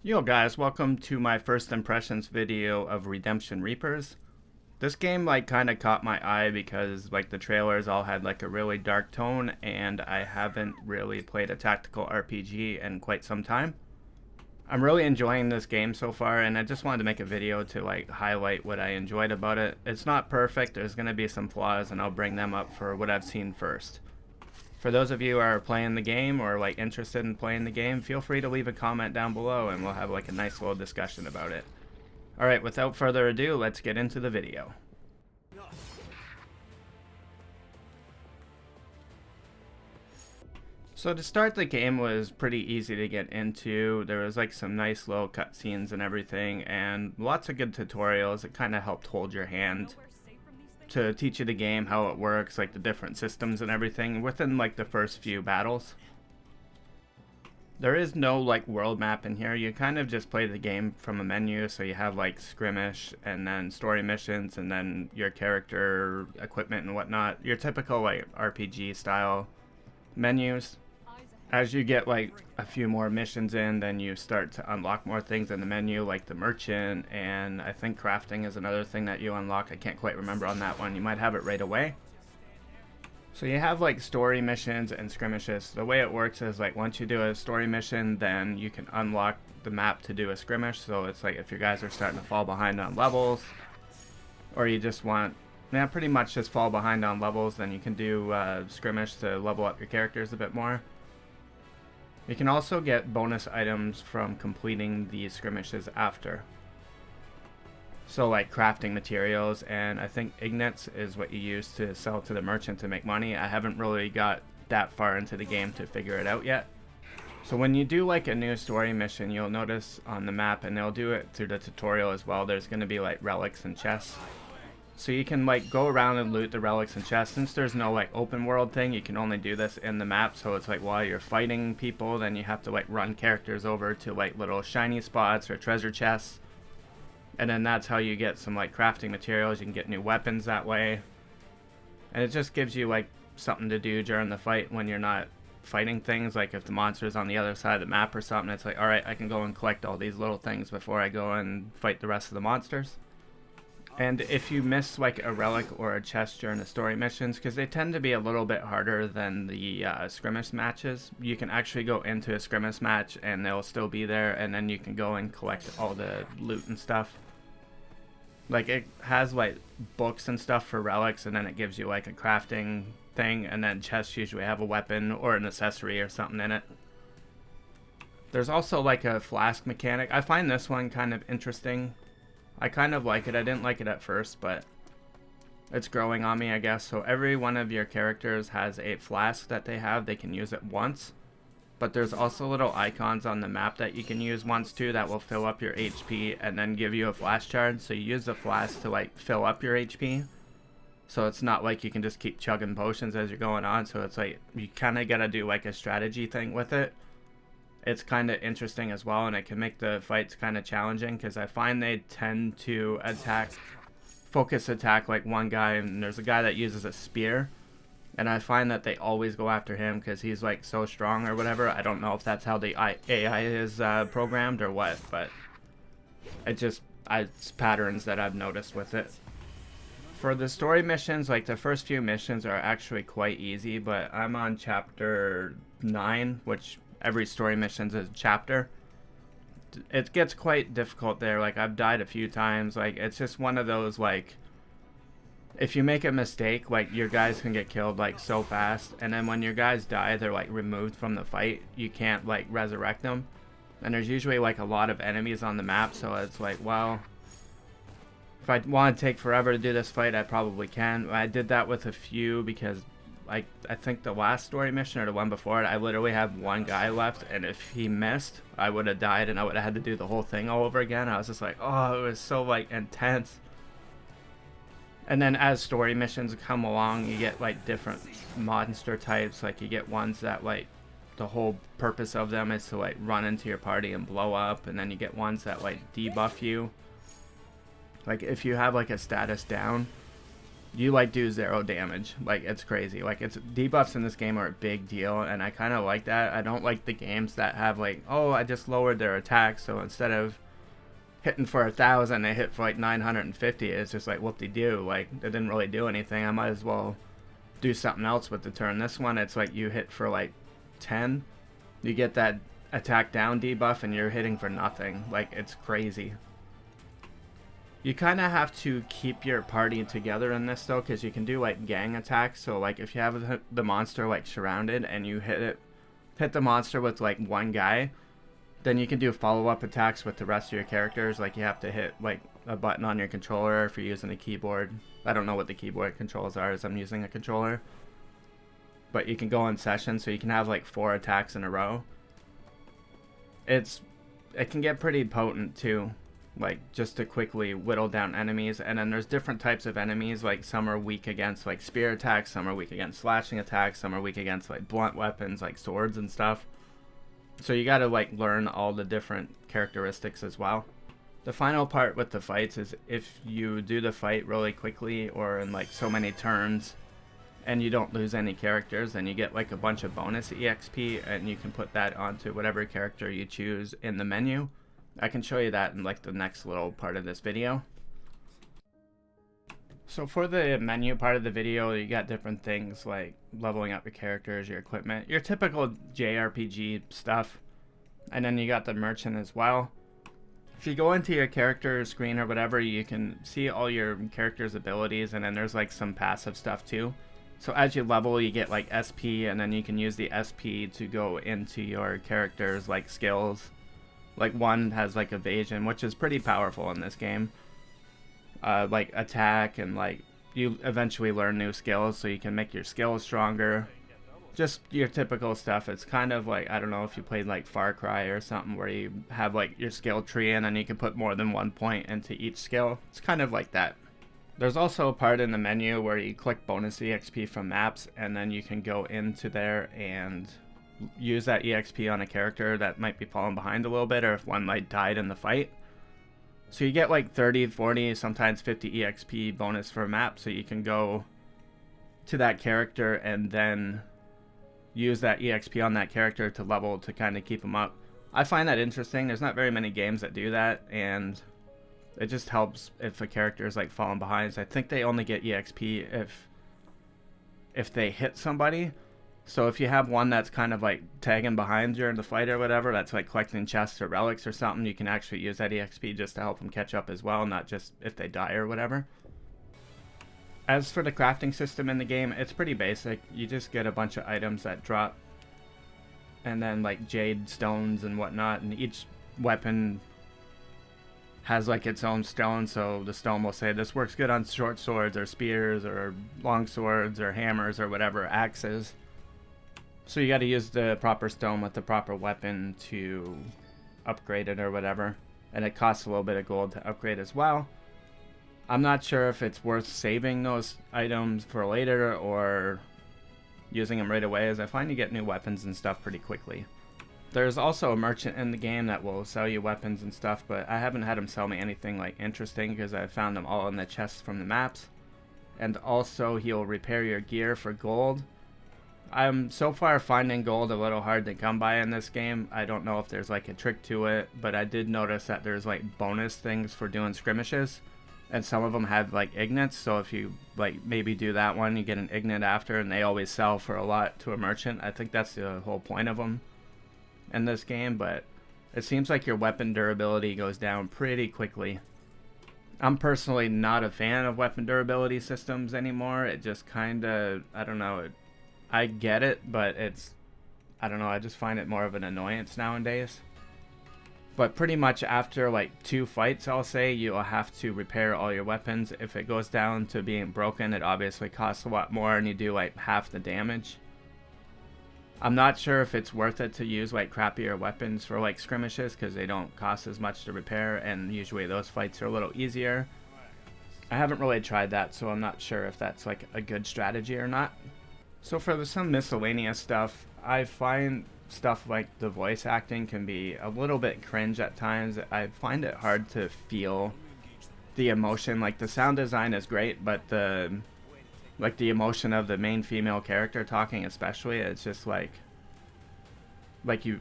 Yo guys, welcome to my first impressions video of Redemption Reapers. This game kind of caught my eye because the trailers all had a really dark tone, and I haven't really played a tactical RPG in quite some time. I'm really enjoying this game so far, and I just wanted to make a video to highlight what I enjoyed about it. It's not perfect, there's going to be some flaws, and I'll bring them up for what I've seen first. For those of you who are playing the game or interested in playing the game, feel free to leave a comment down below and we'll have a nice little discussion about it. Alright, without further ado, let's get into the video. So to start, the game was pretty easy to get into. There was some nice little cutscenes and everything, and lots of good tutorials. It kind of helped hold your hand to teach you the game, how it works, the different systems and everything within the first few battles. There is no world map in here. You kind of just play the game from a menu, so you have skirmish and then story missions and then your character equipment and whatnot. Your typical RPG style menus. As you get a few more missions in, then you start to unlock more things in the menu, like the merchant, and I think crafting is another thing that you unlock. I can't quite remember on that one. You might have it right away. So you have story missions and skirmishes. The way it works is once you do a story mission, then you can unlock the map to do a skirmish. So it's if your guys are starting to fall behind on levels, or you just want pretty much just fall behind on levels, then you can do skirmish to level up your characters a bit more. You can also get bonus items from completing the skirmishes after. So crafting materials, and I think ignates is what you use to sell to the merchant to make money. I haven't really got that far into the game to figure it out yet. So when you do a new story mission, you'll notice on the map, and they'll do it through the tutorial as well, there's going to be relics and chests. So you can go around and loot the relics and chests. Since there's no open world thing, you can only do this in the map. So it's while you're fighting people, then you have to run characters over to little shiny spots or treasure chests. And then that's how you get some crafting materials. You can get new weapons that way. And it just gives you something to do during the fight when you're not fighting things. If the monster's on the other side of the map or something, it's alright, I can go and collect all these little things before I go and fight the rest of the monsters. And if you miss a relic or a chest during the story missions, because they tend to be a little bit harder than the skirmish matches, you can actually go into a skirmish match and they'll still be there, and then you can go and collect all the loot and stuff. It has books and stuff for relics, and then it gives you a crafting thing, and then chests usually have a weapon or an accessory or something in it. There's also a flask mechanic. I find this one kind of interesting. I kind of like it. I didn't like it at first, but it's growing on me, I guess. So every one of your characters has a flask that they have. They can use it once. But there's also little icons on the map that you can use once too that will fill up your HP and then give you a flash charge. So you use the flask to fill up your HP. So it's not you can just keep chugging potions as you're going on. So it's you kind of got to do a strategy thing with it. It's kind of interesting as well, and it can make the fights kind of challenging because I find they tend to focus attack one guy, and there's a guy that uses a spear, and I find that they always go after him because he's so strong or whatever. I don't know if that's how the AI is programmed or what, but it's patterns that I've noticed with it. For the story missions, the first few missions are actually quite easy, but I'm on chapter 9, which every story mission's a chapter. It gets quite difficult there. I've died a few times. It's just one of those if you make a mistake, your guys can get killed so fast, and then when your guys die, they're removed from the fight. You can't resurrect them, and there's usually a lot of enemies on the map, so it's well, if I want to take forever to do this fight, I probably can. I did that with a few because I think the last story mission or the one before it, I literally have one guy left, and if he missed, I would have died and I would have had to do the whole thing all over again. I was just oh, it was so intense. And then as story missions come along, you get different monster types. You get ones that the whole purpose of them is to run into your party and blow up, and then you get ones that debuff you. If you have a status down, you like do 0 damage. Like, it's crazy. Like, it's debuffs in this game are a big deal, and I kind of like that. I don't like the games that have like, oh, I just lowered their attack, so instead of hitting for 1,000, they hit for like 950. It's just like whoop-de-doo. Like, it didn't really do anything. I might as well do something else with the turn. This one, it's like you hit for like 10, you get that attack down debuff, and you're hitting for nothing. Like, it's crazy. You kind of have to keep your party together in this though, because you can do like gang attacks. So like if you have the monster like surrounded and you hit the monster with like one guy, then you can do follow-up attacks with the rest of your characters. Like you have to hit like a button on your controller if you're using a keyboard. I don't know what the keyboard controls are as I'm using a controller. But you can go in session, so you can have like 4 attacks in a row. It can get pretty potent too, like just to quickly whittle down enemies. And then there's different types of enemies. Like some are weak against like spear attacks, some are weak against slashing attacks, some are weak against like blunt weapons like swords and stuff. So you gotta like learn all the different characteristics as well. The final part with the fights is if you do the fight really quickly or in like so many turns and you don't lose any characters, then you get like a bunch of bonus EXP, and you can put that onto whatever character you choose in the menu. I can show you that in like the next little part of this video. So for the menu part of the video, you got different things like leveling up your characters, your equipment, your typical JRPG stuff. And then you got the merchant as well. If you go into your character screen or whatever, you can see all your character's abilities, and then there's like some passive stuff too. So as you level, you get like SP, and then you can use the SP to go into your character's like skills. Like one has like evasion, which is pretty powerful in this game. Like attack, and like you eventually learn new skills, so you can make your skills stronger. Just your typical stuff. It's kind of like, I don't know if you played like Far Cry or something, where you have like your skill tree and then you can put more than 1 point into each skill. It's kind of like that. There's also a part in the menu where you click bonus EXP from maps, and then you can go into there and use that EXP on a character that might be falling behind a little bit, or if one might died in the fight. So you get like 30, 40, sometimes 50 EXP bonus for a map, so you can go to that character and then use that EXP on that character to level to kind of keep them up. I find that interesting. There's not very many games that do that, and it just helps if a character is like falling behind. So I think they only get EXP if they hit somebody. So if you have one that's kind of like tagging behind during the fight or whatever, that's like collecting chests or relics or something, you can actually use that EXP just to help them catch up as well, not just if they die or whatever. As for the crafting system in the game, it's pretty basic. You just get a bunch of items that drop, and then like jade stones and whatnot, and each weapon has like its own stone, so the stone will say this works good on short swords or spears or long swords or hammers or whatever, axes. So you got to use the proper stone with the proper weapon to upgrade it or whatever, and it costs a little bit of gold to upgrade as well. I'm not sure if it's worth saving those items for later or using them right away, as I find you get new weapons and stuff pretty quickly. There's also a merchant in the game that will sell you weapons and stuff, but I haven't had him sell me anything like interesting because I found them all in the chests from the maps. And also he'll repair your gear for gold. I'm so far finding gold a little hard to come by in this game. I don't know if there's like a trick to it, but I did notice that there's like bonus things for doing skirmishes. And some of them have like ignits, so if you like maybe do that one, you get an ignite after, and they always sell for a lot to a merchant. I think that's the whole point of them in this game, but it seems like your weapon durability goes down pretty quickly. I'm personally not a fan of weapon durability systems anymore. It just kind of, I don't know, I get it, but it's, I don't know, I just find it more of an annoyance nowadays. But pretty much after like 2 fights, I'll say, you'll have to repair all your weapons. If it goes down to being broken, it obviously costs a lot more, and you do like half the damage. I'm not sure if it's worth it to use like crappier weapons for like skirmishes, because they don't cost as much to repair, and usually those fights are a little easier. I haven't really tried that, so I'm not sure if that's like a good strategy or not. So for some miscellaneous stuff, I find stuff like the voice acting can be a little bit cringe at times. I find it hard to feel the emotion. Like the sound design is great, but the Like the emotion of the main female character talking, especially, it's just like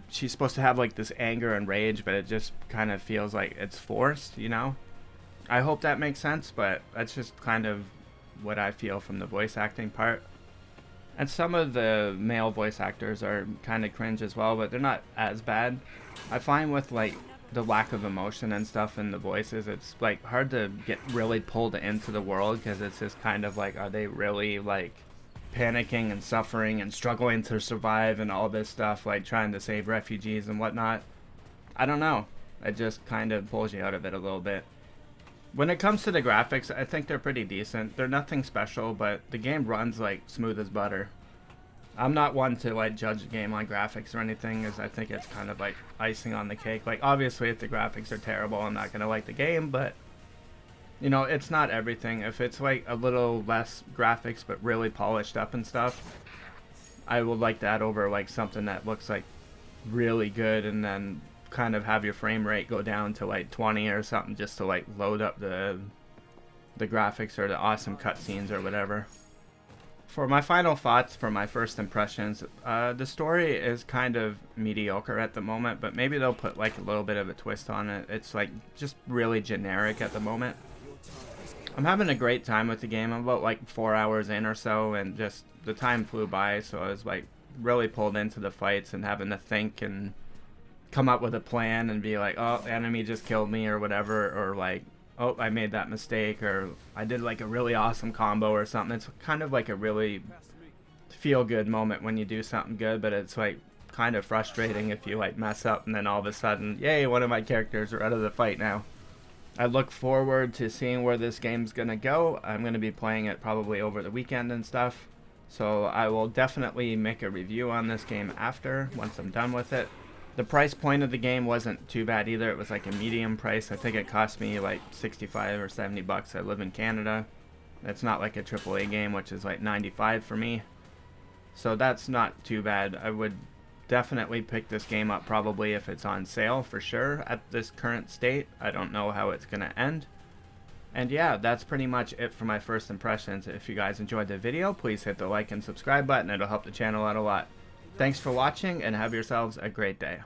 she's supposed to have like this anger and rage, but it just kind of feels like it's forced, you know? I hope that makes sense, but that's just kind of what I feel from the voice acting part. And some of the male voice actors are kind of cringe as well, but they're not as bad. I find with like the lack of emotion and stuff in the voices, it's like hard to get really pulled into the world, because it's just kind of like, are they really like panicking and suffering and struggling to survive and all this stuff, like trying to save refugees and whatnot? I don't know. It just kind of pulls you out of it a little bit. When it comes to the graphics, I think they're pretty decent. They're nothing special, but the game runs like smooth as butter. I'm not one to like judge a game on graphics or anything, as I think it's kind of like icing on the cake. Like obviously if the graphics are terrible, I'm not gonna like the game, but you know, it's not everything. If it's like a little less graphics but really polished up and stuff, I would like that over like something that looks like really good and then kind of have your frame rate go down to like 20 or something just to like load up the graphics or the awesome cutscenes or whatever. For my final thoughts, for my first impressions, the story is kind of mediocre at the moment, but maybe they'll put like a little bit of a twist on it. It's like just really generic at the moment. I'm having a great time with the game. I'm about like 4 hours in or so, and just the time flew by, so I was like really pulled into the fights and having to think and come up with a plan and be like, oh, the enemy just killed me or whatever, or like, oh, I made that mistake, or I did like a really awesome combo or something. It's kind of like a really feel-good moment when you do something good, but it's like kind of frustrating if you like mess up and then all of a sudden, yay, one of my characters are out of the fight now. I look forward to seeing where this game's gonna go. I'm gonna be playing it probably over the weekend and stuff, so I will definitely make a review on this game after, once I'm done with it. The price point of the game wasn't too bad either. It was like a medium price. I think it cost me like 65 or 70 bucks. I live in Canada. It's not like a AAA game, which is like 95 for me. So that's not too bad. I would definitely pick this game up probably if it's on sale for sure at this current state. I don't know how it's going to end. And yeah, that's pretty much it for my first impressions. If you guys enjoyed the video, please hit the like and subscribe button. It'll help the channel out a lot. Thanks for watching, and have yourselves a great day.